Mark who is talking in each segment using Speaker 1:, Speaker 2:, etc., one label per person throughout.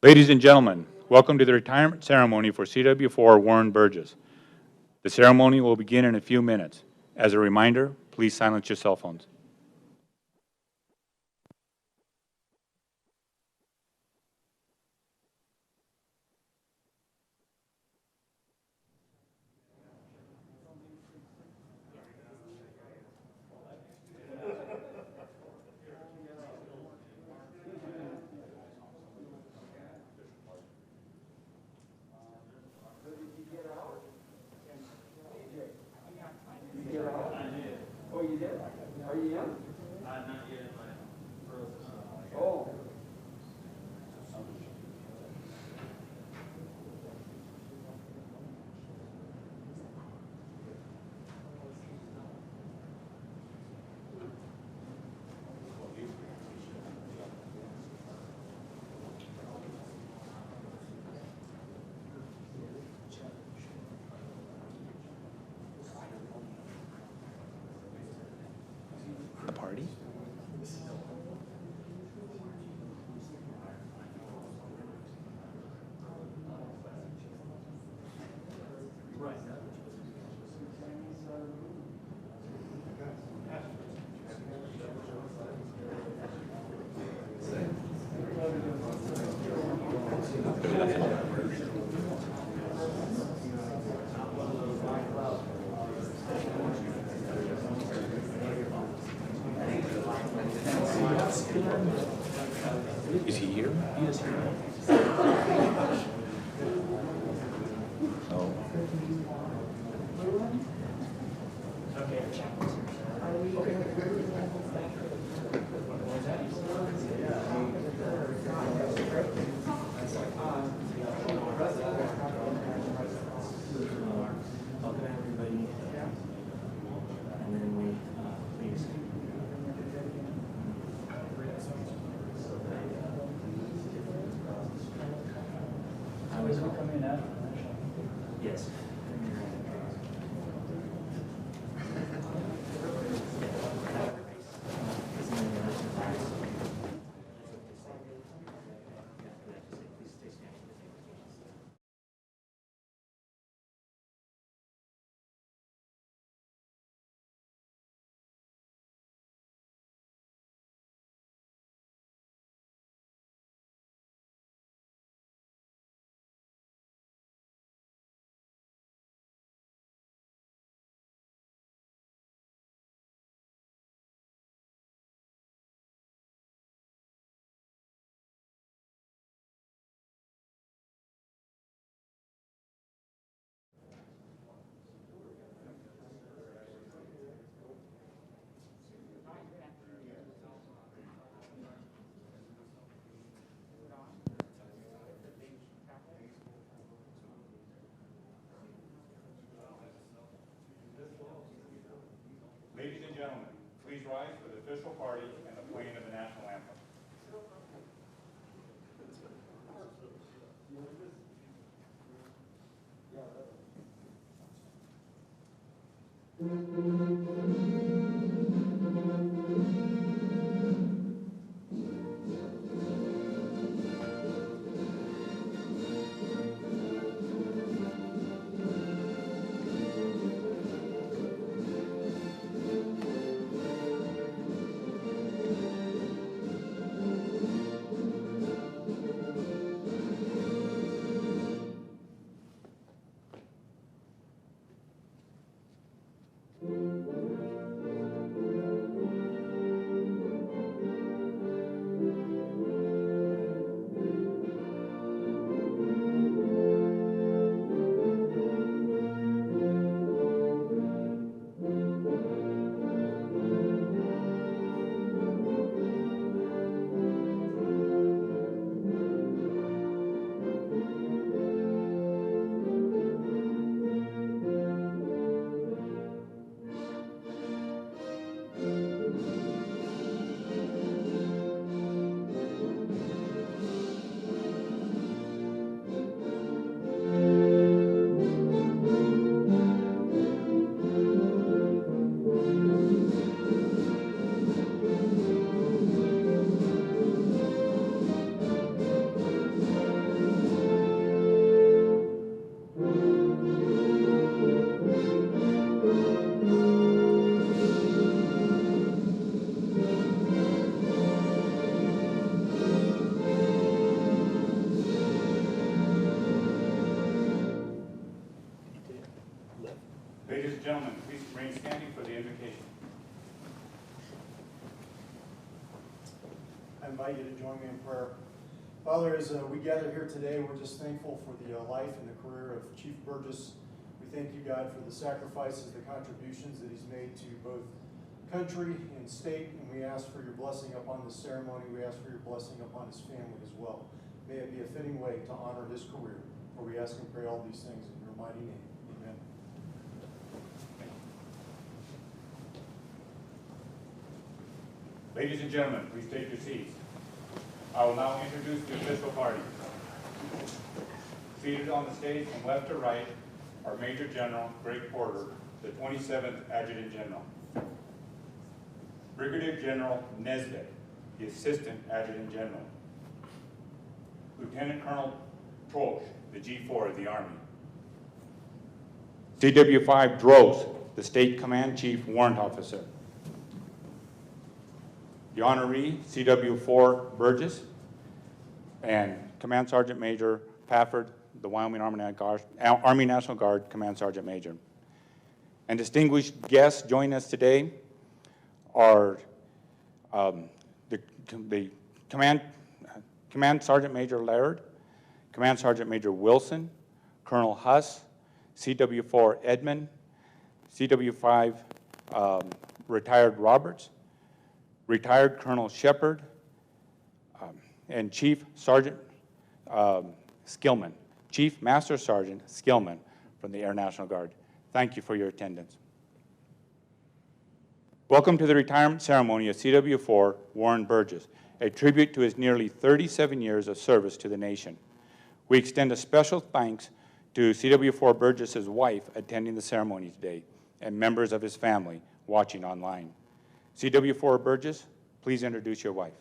Speaker 1: Ladies and gentlemen, welcome to the retirement ceremony for CW4 Warren Burgess. The ceremony will begin in a few minutes. As a reminder, please silence your cell phones.
Speaker 2: Oh, you did? Are you in? Not yet. Oh.
Speaker 1: The party? Is he here? He is here. Oh.
Speaker 3: Welcome everybody, and then we please. I was coming out. Yes.
Speaker 1: Ladies and gentlemen, please rise for the official party and the playing of the national anthem. and gentlemen, please remain standing for the invocation.
Speaker 4: I invite you to join me in prayer. Father, as we gather here today, we're just thankful for the life and the career of Chief Burgess. We thank you, God, for the sacrifices, the contributions that he's made to both country and state, and we ask for your blessing upon this ceremony. We ask for your blessing upon his family as well. May it be a fitting way to honor his career, for we ask and pray all these things in your mighty name. Amen.
Speaker 1: Ladies and gentlemen, please take your seats. I will now introduce the official party. Seated on the stage from left to right are Major General Greg Porter, the 27th Adjutant General. Brigadier General Nesbitt, the Assistant Adjutant General. Lieutenant Colonel Troche, the G4 of the Army. CW5 Droz, the State Command Chief Warrant Officer. The Honoree CW4 Burgess, and Command Sergeant Major Pafford, the Wyoming Army National Guard Command Sergeant Major. And distinguished guests joining us today are the Command Sergeant Major Laird, Command Sergeant Major Wilson, Colonel Huss, CW4 Edmond, CW5 Retired Roberts, Retired Colonel Shepard, and Chief Sergeant Skillman, Chief Master Sergeant Skillman from the Air National Guard. Thank you for your attendance. Welcome to the retirement ceremony of CW4 Warren Burgess, a tribute to his nearly 37 years of service to the nation. We extend a special thanks to CW4 Burgess's wife attending the ceremony today and members of his family watching online. CW4 Burgess, please introduce your wife.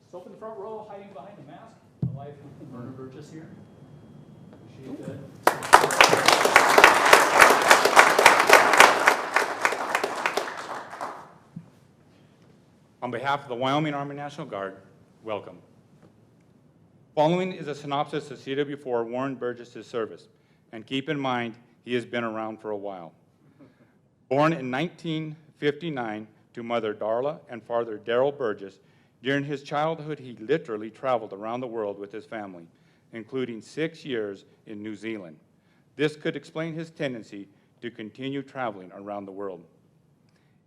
Speaker 3: Just open the front row, hiding behind the mask. My wife, Warren Burgess here. Appreciate that.
Speaker 1: On behalf of the Wyoming Army National Guard, welcome. Following is a synopsis of CW4 Warren Burgess's service, and keep in mind, he has been around for a while. Born in 1959 to mother Darla and father Darrell Burgess, during his childhood he literally traveled around the world with his family, including 6 years in New Zealand. This could explain his tendency to continue traveling around the world.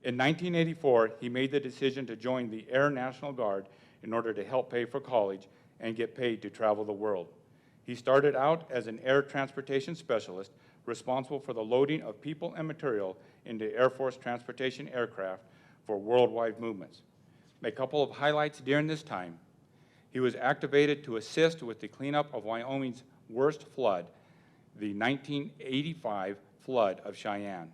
Speaker 1: In 1984, he made the decision to join the Air National Guard in order to help pay for college and get paid to travel the world. He started out as an air transportation specialist responsible for the loading of people and material into Air Force transportation aircraft for worldwide movements. A couple of highlights during this time: he was activated to assist with the cleanup of Wyoming's worst flood, the 1985 flood of Cheyenne.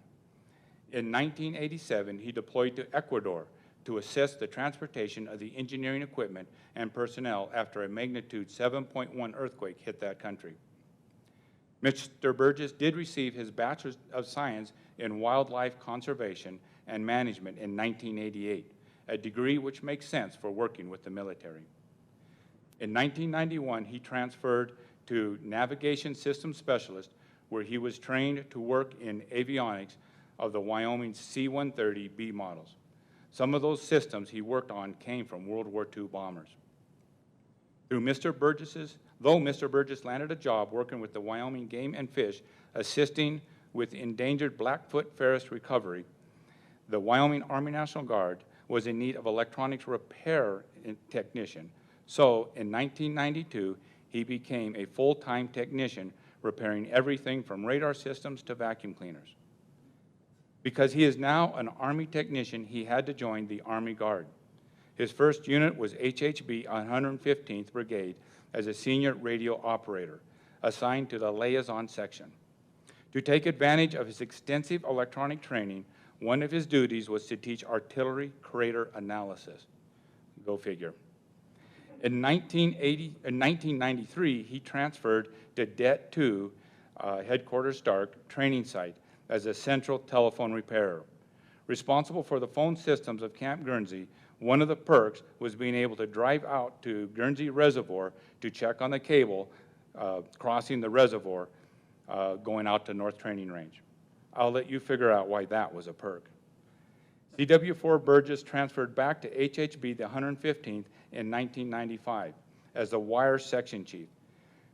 Speaker 1: In 1987, he deployed to Ecuador to assist the transportation of the engineering equipment and personnel after a magnitude 7.1 earthquake hit that country. Mr. Burgess did receive his Bachelor's of Science in Wildlife Conservation and Management in 1988, a degree which makes sense for working with the military. In 1991, he transferred to Navigation Systems Specialist, where he was trained to work in avionics of the Wyoming C-130B models. Some of those systems he worked on came from World War II bombers. Though Mr. Burgess landed a job working with the Wyoming Game and Fish, assisting with endangered Blackfoot ferret recovery, the Wyoming Army National Guard was in need of electronics repair technician. So in 1992, he became a full-time technician repairing everything from radar systems to vacuum cleaners. Because he is now an Army technician, he had to join the Army Guard. His first unit was HHB 115th Brigade as a senior radio operator, assigned to the liaison section. To take advantage of his extensive electronic training, one of his duties was to teach artillery crater analysis. Go figure. In 1993, he transferred to Det 2 Headquarters Stark training site as a central telephone repairer. Responsible for the phone systems of Camp Guernsey, one of the perks was being able to drive out to Guernsey Reservoir to check on the cable crossing the reservoir, going out to North Training Range. I'll let you figure out why that was a perk. CW4 Burgess transferred back to HHB the 115th in 1995 as the wire section chief.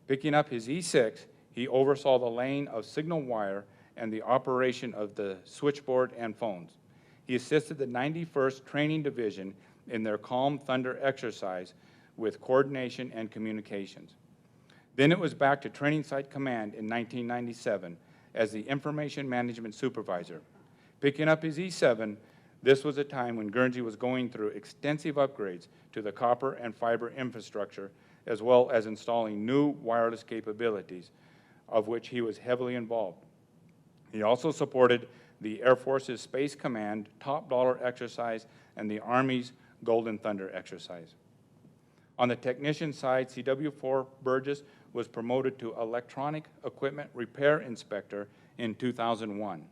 Speaker 1: Picking up his E6, he oversaw the laying of signal wire and the operation of the switchboard and phones. He assisted the 91st Training Division in their Calm Thunder exercise with coordination and communications. Then it was back to Training Site Command in 1997 as the Information Management Supervisor. Picking up his E7, this was a time when Guernsey was going through extensive upgrades to the copper and fiber infrastructure, as well as installing new wireless capabilities, of which he was heavily involved. He also supported the Air Force's Space Command Top Dollar exercise and the Army's Golden Thunder exercise. On the technician side, CW4 Burgess was promoted to Electronic Equipment Repair Inspector in 2001,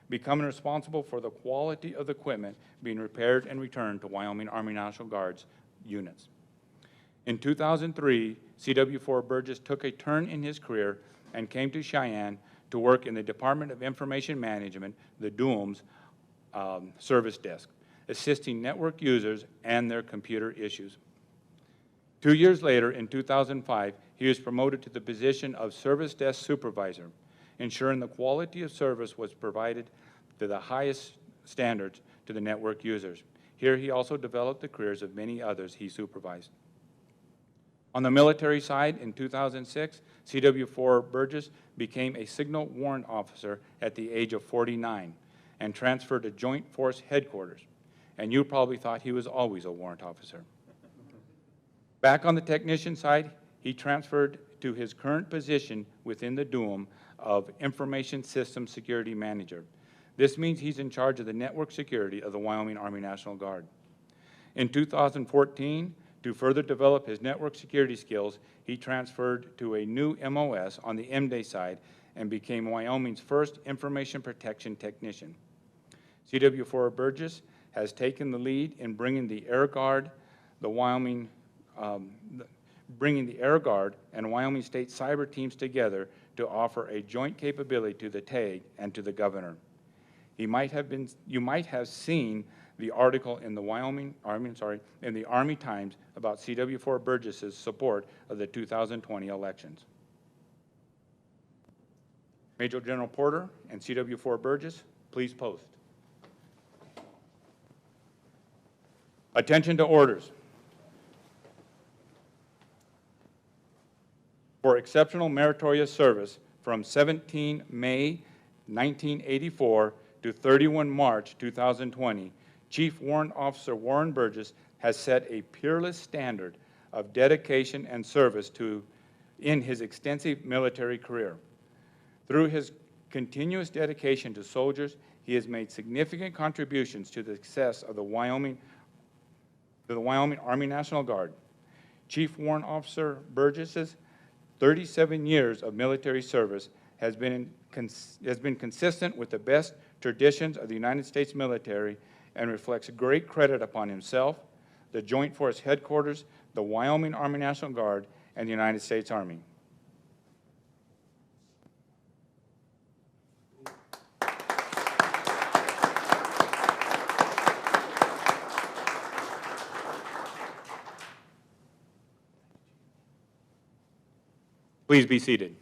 Speaker 1: becoming responsible for the quality of the equipment being repaired and returned to Wyoming Army National Guard's units. In 2003, CW4 Burgess took a turn in his career and came to Cheyenne to work in the Department of Information Management, the DUM's service desk, assisting network users and their computer issues. 2 years later, in 2005, he was promoted to the position of Service Desk Supervisor, ensuring the quality of service was provided to the highest standards to the network users. Here he also developed the careers of many others he supervised. On the military side, in 2006, CW4 Burgess became a signal warrant officer at the age of 49 and transferred to Joint Force Headquarters. And you probably thought he was always a warrant officer. Back on the technician side, he transferred to his current position within the DUM of Information Systems Security Manager. This means he's in charge of the network security of the Wyoming Army National Guard. In 2014, to further develop his network security skills, he transferred to a new MOS on the MDay side and became Wyoming's first information protection technician. CW4 Burgess has taken the lead in bringing the Air Guard, bringing the Air Guard and Wyoming State cyber teams together to offer a joint capability to the TAG and to the governor. You might have seen the article in the in the Army Times about CW4 Burgess's support of the 2020 elections. Major General Porter and CW4 Burgess, please post. Attention to orders. For exceptional meritorious service from 17 May 1984 to 31 March 2020, Chief Warrant Officer Warren Burgess has set a peerless standard of dedication and service in his extensive military career. Through his continuous dedication to soldiers, he has made significant contributions to the success of the Wyoming Army National Guard. Chief Warrant Officer Burgess's 37 years of military service has been consistent with the best traditions of the United States military and reflects great credit upon himself, the Joint Force Headquarters, the Wyoming Army National Guard, and the United States Army. Please be seated.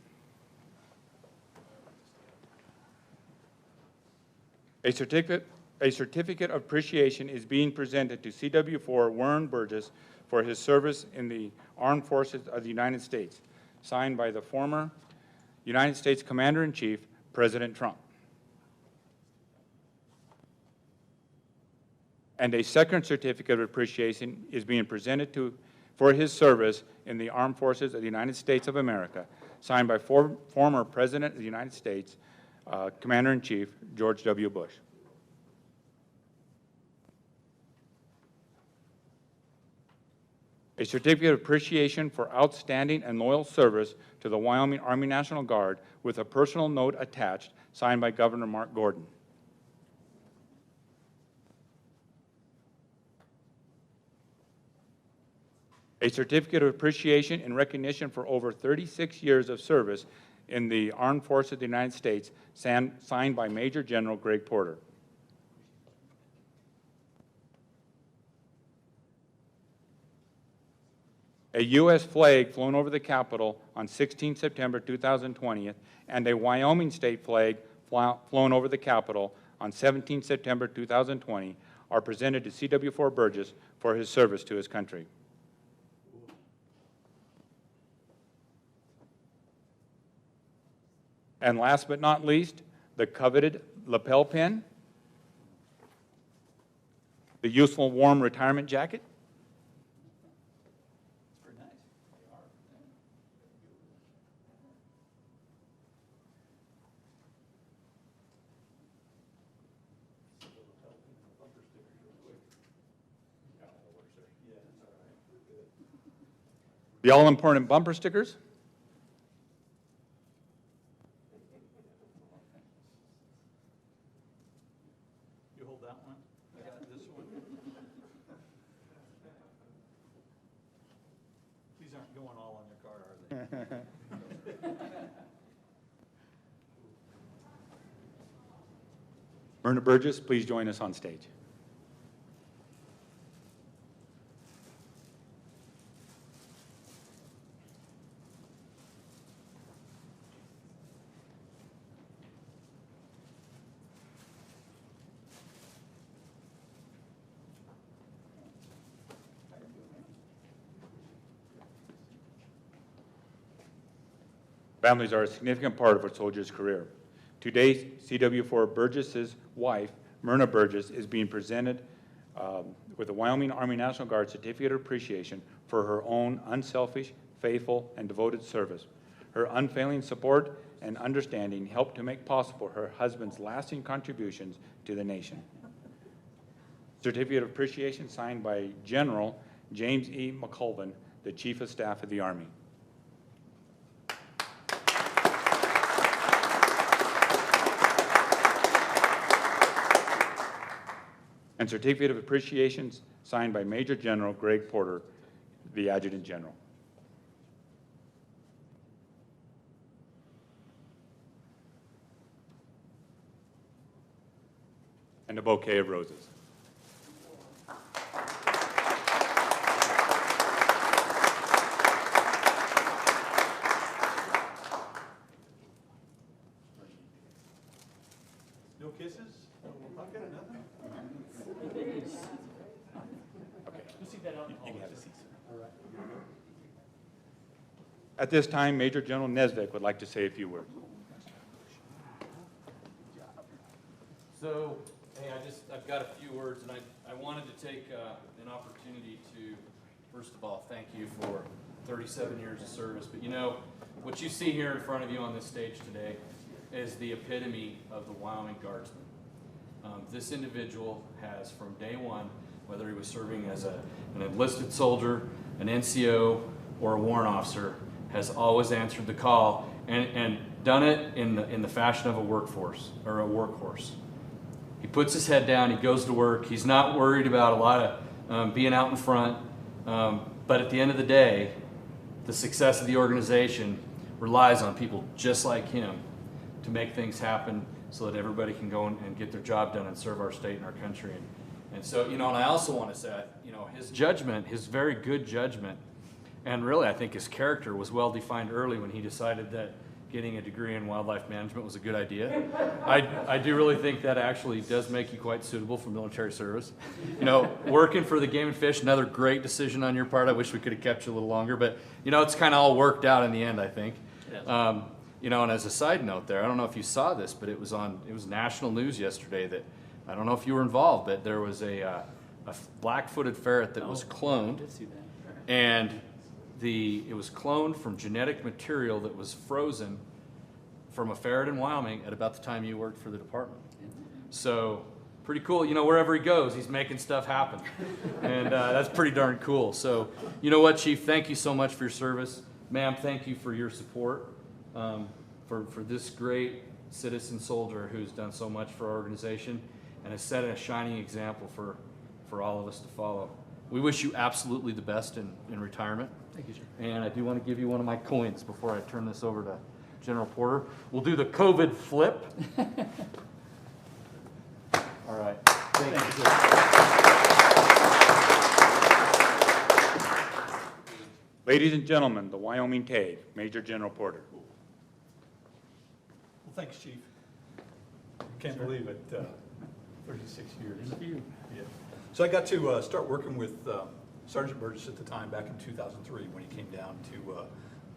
Speaker 1: A certificate of appreciation is being presented to CW4 Warren Burgess for his service in the Armed Forces of the United States, signed by the former United States Commander-in-Chief, President Trump. And a second certificate of appreciation is being presented for his service in the Armed Forces of the United States of America, signed by former President of the United States, Commander-in-Chief, George W. Bush. A certificate of appreciation for outstanding and loyal service to the Wyoming Army National Guard with a personal note attached, signed by Governor Mark Gordon. A certificate of appreciation in recognition for over 36 years of service in the Armed Forces of the United States, signed by Major General Greg Porter. A U.S. flag flown over the Capitol on 16 September 2020, and a Wyoming state flag flown over the Capitol on 17 September 2020 are presented to CW4 Burgess for his service to his country. And last but not least, the coveted lapel pin, the useful warm retirement jacket,
Speaker 3: Very nice. They are.
Speaker 1: the all-important bumper stickers,
Speaker 3: You hold that one. I got this one. These aren't going all on your card, are they?
Speaker 1: Myrna Burgess, please join us on stage. Families are a significant part of a soldier's career. Today, CW4 Burgess's wife, Myrna Burgess, is being presented with the Wyoming Army National Guard Certificate of Appreciation for her own unselfish, faithful, and devoted service. Her unfailing support and understanding helped to make possible her husband's lasting contributions to the nation. Certificate of Appreciation signed by General James E. McCullough, the Chief of Staff of the Army. And Certificate of Appreciation signed by Major General Greg Porter, the Adjutant General. And a bouquet of roses.
Speaker 3: No kisses? No bucket, nothing?
Speaker 1: Okay.
Speaker 3: You'll see that out in the
Speaker 1: You can
Speaker 3: hallway.
Speaker 1: have a seat, sir.
Speaker 3: All right.
Speaker 1: At this time, Major General Nesvik would like to say a few words.
Speaker 5: So, hey, I've got a few words, and I wanted to take an opportunity to, first of all, thank you for 37 years of service. But you know, what you see here in front of you on this stage today is the epitome of the Wyoming Guardsman. This individual has, from day one, whether he was serving as an enlisted soldier, an NCO, or a warrant officer, has always answered the call and done it in the fashion of a workforce or a workhorse. He puts his head down, he goes to work, he's not worried about a lot of being out in front, but at the end of the day, the success of the organization relies on people just like him to make things happen so that everybody can go and get their job done and serve our state and our country. And so, you know, and I also want to say, you know, his judgment, his very good judgment, and really I think his character was well defined early when he decided that getting a degree in wildlife management was a good idea. I do really think that actually does make you quite suitable for military service. You know, working for the Game and Fish, another great decision on your part. I wish we could have kept you a little longer, but you know, it's kind of all worked out in the end, I think. Yes. You know, and as a side note there, I don't know if you saw this, but it was national news yesterday that, I don't know if you were involved, but there was a black-footed ferret that was cloned.
Speaker 3: I did see that.
Speaker 5: And it was cloned from genetic material that was frozen from a ferret in Wyoming at about the time you worked for the department. So pretty cool. You know, wherever he goes, he's making stuff happen. And that's pretty darn cool. So you know what, Chief, thank you so much for your service. Ma'am, thank you for your support for this great citizen soldier who's done so much for our organization and has set a shining example for all of us to follow. we wish you absolutely the best in retirement.
Speaker 3: Thank you, sir.
Speaker 5: And I do want to give you one of my coins before I turn this over to General Porter. We'll do the COVID flip. All right. Thank you, sir.
Speaker 1: Ladies and gentlemen, the Wyoming TAG, Major General Porter.
Speaker 6: Well, thanks, Chief. Can't believe it, 36 years.
Speaker 3: Thank you.
Speaker 6: Yeah. So I got to start working with Sergeant Burgess at the time back in 2003 when he came down to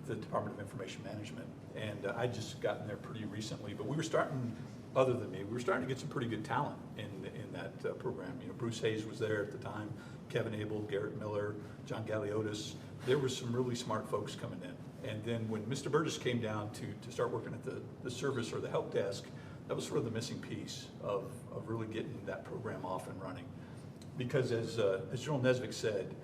Speaker 6: the Department of Information Management. And I'd just gotten there pretty recently, but we were starting, other than me, we were starting to get some pretty good talent in that program. You know, Bruce Hayes was there at the time, Kevin Abel, Garrett Miller, John Galiotis. There were some really smart folks coming in. And then when Mr. Burgess came down to start working at the service or the help desk, that was sort of the missing piece of really getting that program off and running. Because as General Nesvik said,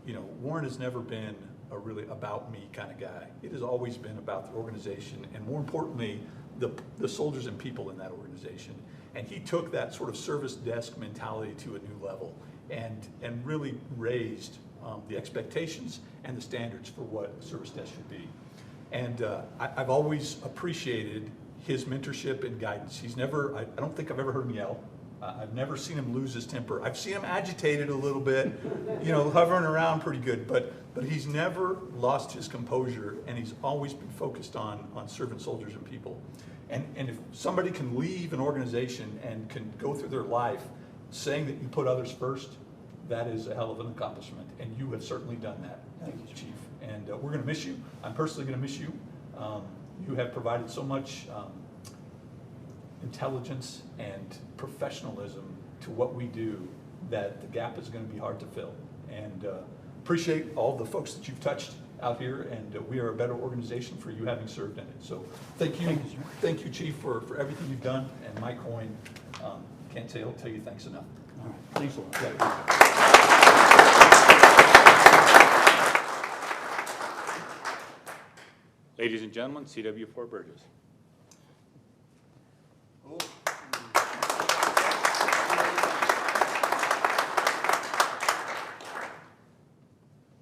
Speaker 6: you know, Warren has never been a really about me kind of guy. It has always been about the organization and, more importantly, the soldiers and people in that organization. And he took that sort of service desk mentality to a new level and really raised the expectations and the standards for what a service desk should be. And I've always appreciated his mentorship and guidance. He's never, I don't think I've ever heard him yell. I've never seen him lose his temper. I've seen him agitated a little bit, you know, hovering around pretty good, but he's never lost his composure, and he's always been focused on serving soldiers and people. And if somebody can leave an organization and can go through their life saying that you put others first, that is a hell of an accomplishment, and you have certainly done that. Thank you, Chief. And we're going to miss you. I'm personally going to miss you. You have provided so much intelligence and professionalism to what we do that the gap is going to be hard to fill. And appreciate all the folks that you've touched out here, and we are a better organization for you having served in it. So thank you, Chief, for everything you've done. And my coin, can't tell you thanks enough.
Speaker 3: All right. Thanks a lot.
Speaker 1: Ladies and gentlemen, CW4 Burgess.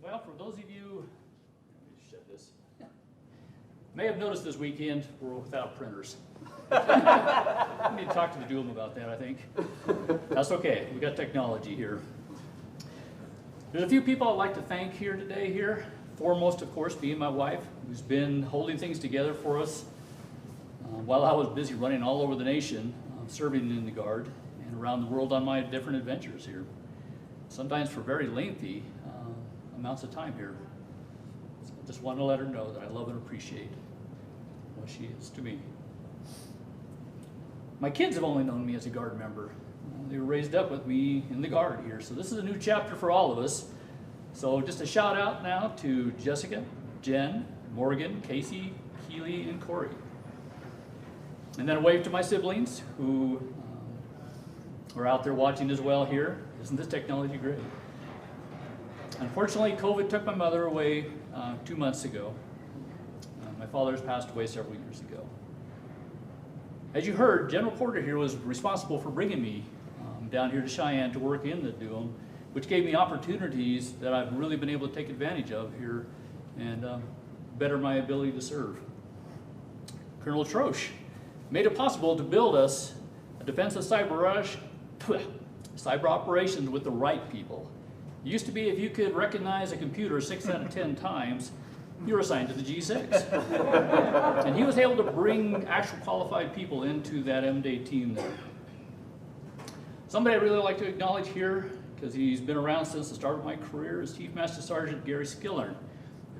Speaker 3: Well, for those of you, let me shed this, may have noticed this weekend we're without printers. I need to talk to the Doom about that, I think. That's okay, we got technology here. There's a few people I'd like to thank here today here. Foremost, of course, being my wife, who's been holding things together for us while I was busy running all over the nation, serving in the Guard and around the world on my different adventures here. Sometimes for very lengthy amounts of time here. So I just want to let her know that I love and appreciate what she is to me. My kids have only known me as a Guard member. They were raised up with me in the Guard here, so this is a new chapter for all of us. So just a shout out now to Jessica, Jen, Morgan, Casey, Keely, and Corey. And then a wave to my siblings who are out there watching as well here. Isn't this technology great? Unfortunately, COVID took my mother away 2 months ago. My father's passed away several years ago. As you heard, General Porter here was responsible for bringing me down here to Cheyenne to work in the DUM, which gave me opportunities that I've really been able to take advantage of here and better my ability to serve. Colonel Troche made it possible to build us a defensive cyber operations with the right people. It used to be if you could recognize a computer 6 out of 10 times, you were assigned to the G6. And he was able to bring actual qualified people into that M-Day team there. Somebody I'd really like to acknowledge here, because he's been around since the start of my career, is Chief Master Sergeant Gary Skillern.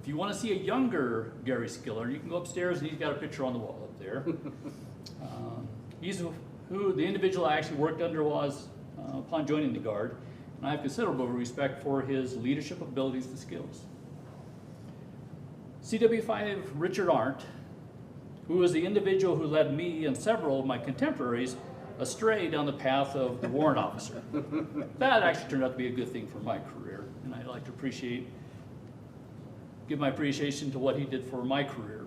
Speaker 3: If you want to see a younger Gary Skillern, you can go upstairs and he's got a picture on the wall up there. He's who the individual I actually worked under was upon joining the Guard, and I have considerable respect for his leadership abilities and skills. CW5 Richard Arndt, who was the individual who led me and several of my contemporaries astray down the path of the warrant officer. That actually turned out to be a good thing for my career, and I'd like to give my appreciation to what he did for my career.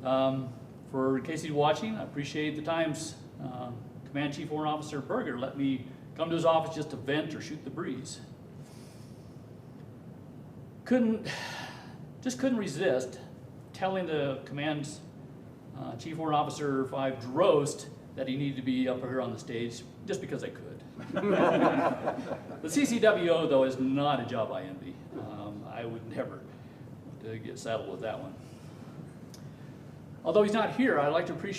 Speaker 3: For in case he's watching, I appreciate the times Command Chief Warrant Officer Berger let me come to his office just to vent or shoot the breeze. just couldn't resist telling the command's Chief Warrant Officer 5 Drost that he needed to be up here on the stage just because I could. The CCWO, though, is not a job I envy. I would never get saddled with that one. Although he's not here, I'd like to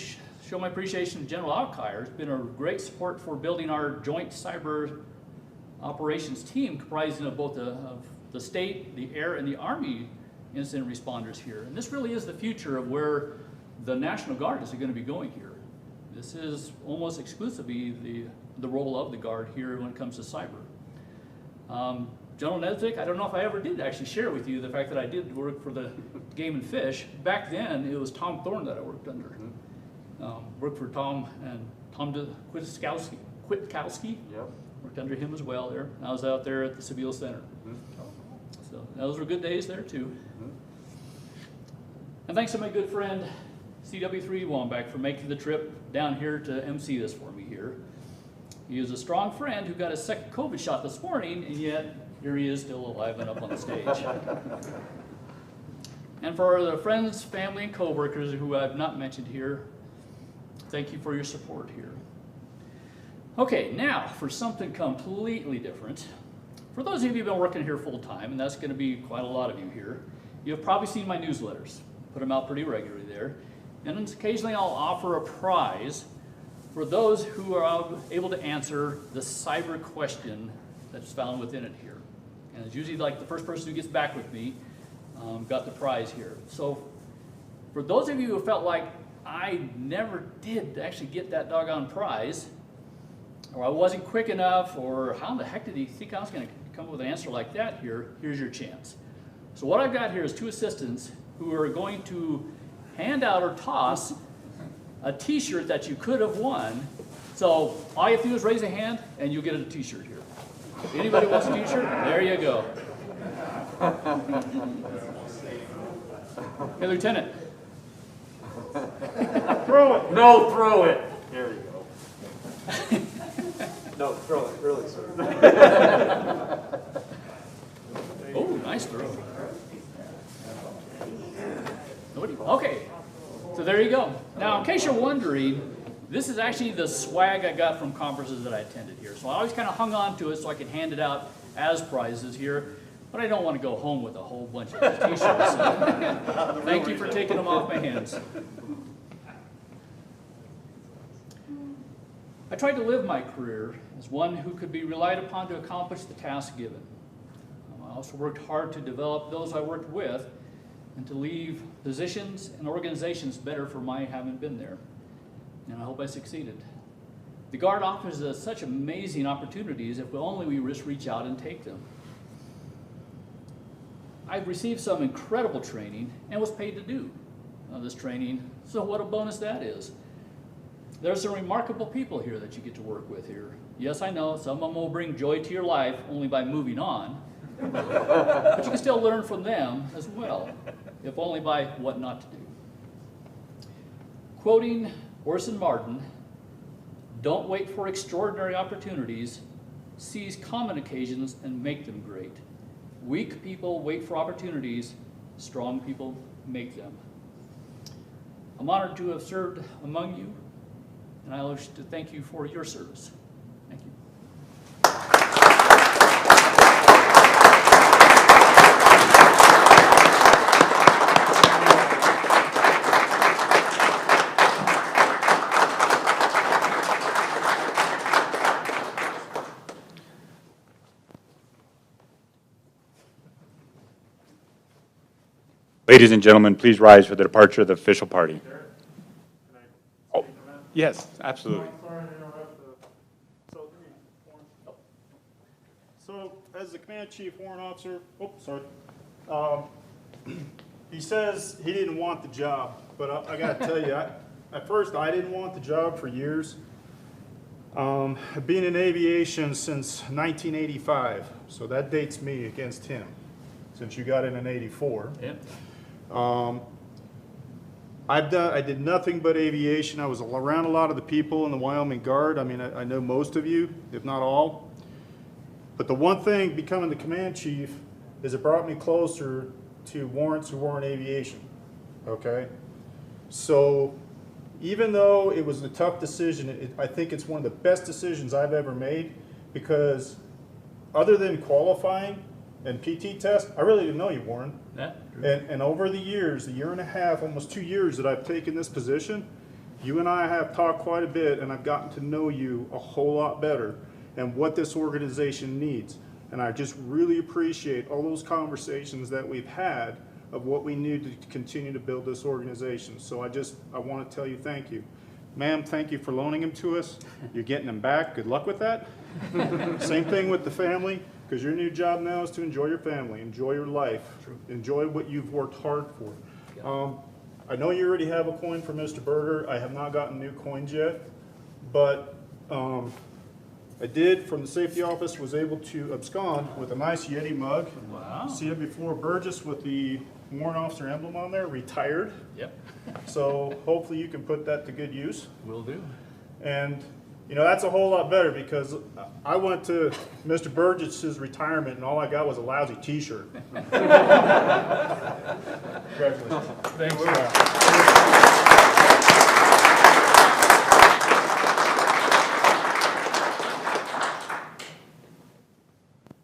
Speaker 3: show my appreciation to General Alkire. It's been a great support for building our joint cyber operations team comprising of both the state, the air, and the Army incident responders here. And this really is the future of where the National Guard is going to be going here. This is almost exclusively the role of the Guard here when it comes to cyber. General Nesbitt, I don't know if I ever did actually share with you the fact that I did work for the Game and Fish. Back then, it was Tom Thorne that I worked under. Worked for Tom and Tom Kwiatkowski.
Speaker 2: Yep.
Speaker 3: Worked under him as well there. I was out there at the Seville Center. So those were good days there too. And thanks to my good friend CW4 Warren Burgess for making the trip down here to MC this for me here. He is a strong friend who got his second COVID shot this morning, and yet here he is still alive and up on the stage. And for the friends, family, and co-workers who I've not mentioned here, thank you for your support here. Okay, now for something completely different. For those of you who've been working here full time, and that's going to be quite a lot of you here, you've probably seen my newsletters. Put them out pretty regularly there. And occasionally I'll offer a prize for those who are able to answer the cyber question that's found within it here. And it's usually like the first person who gets back with me got the prize here. So for those of you who felt like I never did actually get that doggone prize, or I wasn't quick enough, or how in the heck did he think I was going to come up with an answer like that here, here's your chance. So what I've got here is two assistants who are going to hand out or toss a t-shirt that you could have won. So all you have to do is raise a hand and you'll get a t-shirt here. If anybody wants a t-shirt, there you go. Hey, Lieutenant.
Speaker 2: Throw it. No, throw it. There you go. No, throw it, really, sir.
Speaker 3: Oh, nice throw. Nobody? Okay, so there you go. Now, in case you're wondering, this is actually the swag I got from conferences that I attended here. So I always kind of hung on to it so I could hand it out as prizes here. But I don't want to go home with a whole bunch of t-shirts. So thank you for taking them off my hands. I tried to live my career as one who could be relied upon to accomplish the task given. I also worked hard to develop those I worked with and to leave positions and organizations better for my having been there. And I hope I succeeded. The Guard offers us such amazing opportunities if only we reach out and take them. I've received some incredible training and was paid to do this training, so what a bonus that is. There's some remarkable people here that you get to work with here. Yes, I know, some of them will bring joy to your life only by moving on, but you can still learn from them as well, if only by what not to do. Quoting Orson Martin, "Don't wait for extraordinary opportunities, seize common occasions and make them great. Weak people wait for opportunities, strong people make them." I'm honored to have served among you, and I wish to thank you for your service. Thank you.
Speaker 1: Ladies and gentlemen, please rise for the departure of the official party. Oh, yes, absolutely.
Speaker 7: Sorry to interrupt. So, as the Command Chief Warrant Officer, he says he didn't want the job, but I got to tell you, at first I didn't want the job for years. I've been in aviation since 1985, so that dates me against him, since you got in 84.
Speaker 3: Yeah.
Speaker 7: I did nothing but aviation. I was around a lot of the people in the Wyoming Guard. I mean, I know most of you, if not all. But the one thing becoming the command chief is it brought me closer to warrants who weren't aviation, okay? So even though it was a tough decision, I think it's one of the best decisions I've ever made, because other than qualifying and PT test, I really didn't know you, Warren.
Speaker 3: Yeah.
Speaker 7: And over the years, a year and a half, almost 2 years that I've taken this position, you and I have talked quite a bit, and I've gotten to know you a whole lot better and what this organization needs. And I just really appreciate all those conversations that we've had of what we need to continue to build this organization. So I want to tell you thank you. Ma'am, thank you for loaning him to us. You're getting him back. Good luck with that. Same thing with the family, because your new job now is to enjoy your family, enjoy your life, enjoy what you've worked hard for. I know you already have a coin for Mr. Berger. I have not gotten new coins yet, but I did, from the safety office, was able to abscond with a nice Yeti mug.
Speaker 3: Wow.
Speaker 7: CW4 Burgess with the warrant officer emblem on there, retired.
Speaker 3: Yep.
Speaker 7: So hopefully you can put that to good use.
Speaker 3: Will do.
Speaker 7: And, you know, that's a whole lot better, because I went to Mr. Burgess's retirement and all I got was a lousy t-shirt. Congratulations.
Speaker 3: Thanks.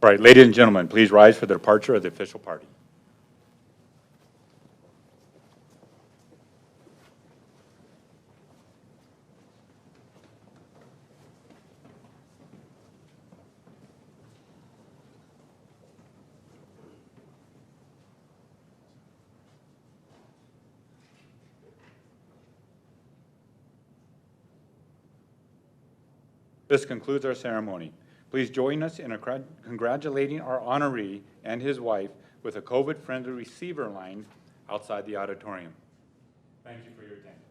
Speaker 1: All right, ladies and gentlemen, please rise for the departure of the official party. This concludes our ceremony. Please join us in congratulating our honoree and his wife with a COVID-friendly receiver line outside the auditorium. Thank you for your attention.